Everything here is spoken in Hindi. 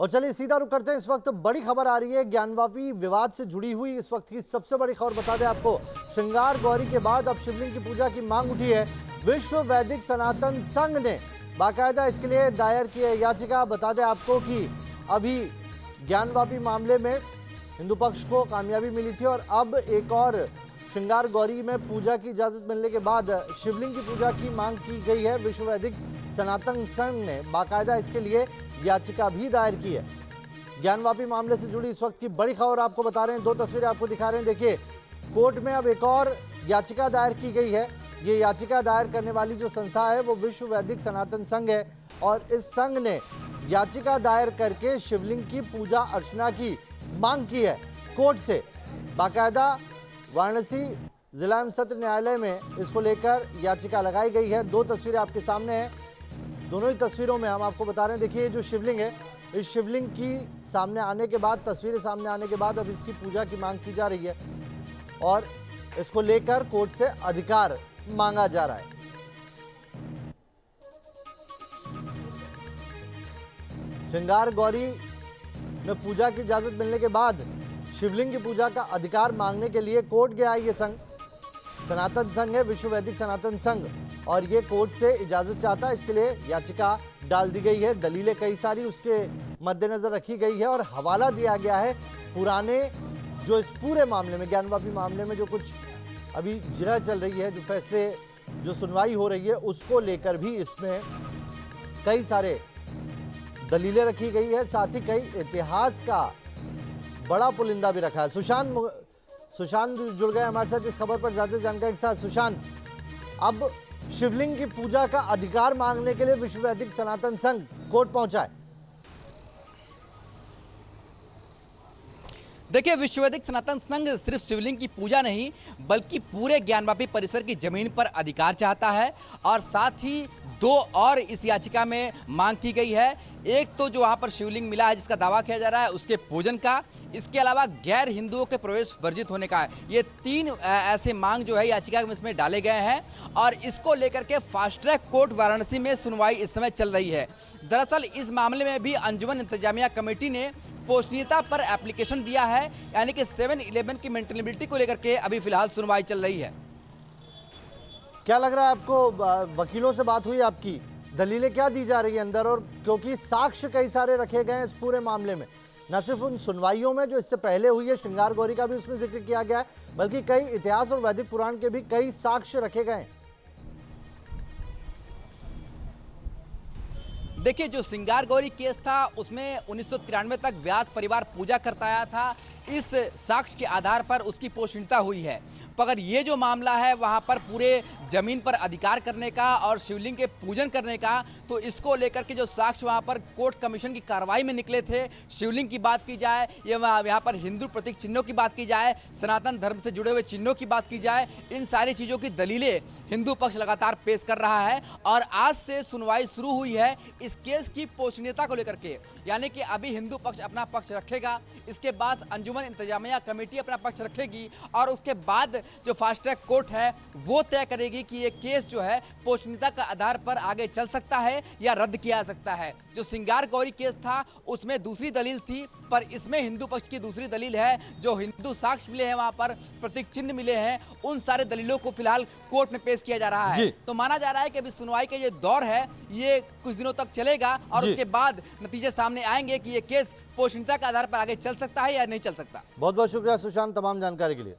और चलिए सीधा रुख करते हैं। इस वक्त बड़ी खबर आ रही है ज्ञानवापी विवाद से जुड़ी हुई। इस वक्त की सबसे बड़ी खबर बता दें आपको, श्रृंगार गौरी के बाद अब शिवलिंग की पूजा की मांग उठी है। विश्व वैदिक सनातन संघ ने बाकायदा इसके लिए दायर की है याचिका। बता दें आपको कि अभी ज्ञानवापी मामले में हिंदू पक्ष को कामयाबी मिली थी और अब एक और श्रृंगार गौरी में पूजा की इजाजत मिलने के बाद शिवलिंग की पूजा की मांग की गई है। विश्व वैदिक सनातन संघ ने बाकायदा इसके लिए याचिका भी दायर की है। ज्ञानवापी मामले से जुड़ी इस वक्त की बड़ी खबर आपको बता रहे हैं। दो तस्वीरें आपको दिखा रहे हैं। देखिए, कोर्ट में अब एक और याचिका दायर की गई है। ये याचिका दायर करने वाली जो संस्था है वो विश्व वैदिक सनातन संघ है और इस संघ ने याचिका दायर करके शिवलिंग की पूजा अर्चना की मांग की है कोर्ट से। बाकायदा वाराणसी जिला एवं सत्र न्यायालय में इसको लेकर याचिका लगाई गई है। दो तस्वीरें आपके सामने हैं। दोनों ही तस्वीरों में हम आपको बता रहे हैं। देखिए, जो शिवलिंग है, इस शिवलिंग की सामने आने के बाद, तस्वीरें सामने आने के बाद अब इसकी पूजा की मांग की जा रही है और इसको लेकर कोर्ट से अधिकार मांगा जा रहा है। श्रृंगार गौरी में पूजा की इजाजत मिलने के बाद शिवलिंग की पूजा का अधिकार मांगने के लिए कोर्ट गया है ये संघ। सनातन संघ है, विश्व वैदिक सनातन संघ, और ये कोर्ट से इजाजत चाहता है। इसके लिए याचिका डाल दी गई है। दलीलें कई सारी उसके मद्देनजर रखी गई है और हवाला दिया गया है पुराने, जो इस पूरे मामले में, ज्ञानवापी मामले में जो कुछ अभी जिरह चल रही है, जो फैसले, जो सुनवाई हो रही है, उसको लेकर भी इसमें कई सारे दलीलें रखी गई है। साथ ही कई इतिहास का बड़ा पुलिंदा भी रखा है। सुशांत जुड़ गए हमारे साथ इस खबर पर ज्यादा जानकारी के साथ। सुशांत, अब शिवलिंग की पूजा का अधिकार मांगने के लिए विश्व वैदिक सनातन संघ कोर्ट पहुंचा है। देखिए, विश्व वैदिक सनातन संघ सिर्फ शिवलिंग की पूजा नहीं बल्कि पूरे ज्ञानवापी परिसर की जमीन पर अधिकार चाहता है और साथ ही दो और इस याचिका में मांग की गई है। एक तो जो वहाँ पर शिवलिंग मिला है जिसका दावा किया जा रहा है उसके पूजन का, इसके अलावा गैर हिंदुओं के प्रवेश वर्जित होने का। ये तीन ऐसे मांग जो है याचिका में इसमें डाले गए हैं और इसको लेकर के फास्ट ट्रैक कोर्ट वाराणसी में सुनवाई इस समय चल रही है। दरअसल इस मामले में भी अंजुमन इंतजामिया कमेटी ने पोषणीयता पर एप्लीकेशन दिया है, यानी कि 7/11 की मेंटेनेबिलिटी को लेकर के अभी फिलहाल सुनवाई चल रही है। क्या लग रहा है आपको? वकीलों से बात हुई आपकी? दलीलें क्या दी जा रही है अंदर? और क्योंकि साक्ष्य कई सारे रखे गए हैं इस पूरे मामले में, न सिर्फ उन सुनवाइयों में जो इससे पहले हुई है, श्रृंगार गौरी का भी उसमें जिक्र किया गया है, बल्कि कई इतिहास और वैदिक पुराण के भी कई साक्ष्य रखे गए हैं। देखिए, जो श्रृंगार गौरी केस था उसमें 1993 तक व्यास परिवार पूजा करता आया था। इस साक्ष्य के आधार पर उसकी पोषणीयता हुई है। मगर ये जो मामला है वहाँ पर पूरे जमीन पर अधिकार करने का और शिवलिंग के पूजन करने का, तो इसको लेकर के जो साक्ष्य वहाँ पर कोर्ट कमीशन की कार्रवाई में निकले थे, शिवलिंग की बात की जाए या यहाँ पर हिंदू प्रतीक चिन्हों की बात की जाए, सनातन धर्म से जुड़े हुए चिन्हों की बात की जाए, इन सारी चीज़ों की दलीलें हिंदू पक्ष लगातार पेश कर रहा है और आज से सुनवाई शुरू हुई है इस केस की पोषणीयता को लेकर के। यानी कि अभी हिंदू पक्ष अपना पक्ष रखेगा, इसके बाद अंजुमन इंतजामिया कमेटी अपना पक्ष रखेगी और उसके बाद जो फास्ट ट्रैक कोर्ट है वो तय करेगी कि ये केस जो है पोषणीयता का आधार पर आगे चल सकता है या रद्द किया जा सकता है। जो श्रृंगार गौरी केस था उसमें दूसरी दलील थी, पर इसमें हिंदू पक्ष की दूसरी दलील है। जो हिंदू साक्ष्य मिले हैं, वहां पर प्रतीक चिन्ह मिले हैं, उन सारे दलीलों को फिलहाल कोर्ट में पेश किया जा रहा है। तो माना जा रहा है कि अभी सुनवाई का ये दौर है, ये कुछ दिनों तक चलेगा और उसके बाद नतीजे सामने आएंगे कि ये केस पोषणीयता के आधार पर आगे चल सकता है या नहीं चल सकता। बहुत बहुत शुक्रिया सुशांत तमाम जानकारी के लिए।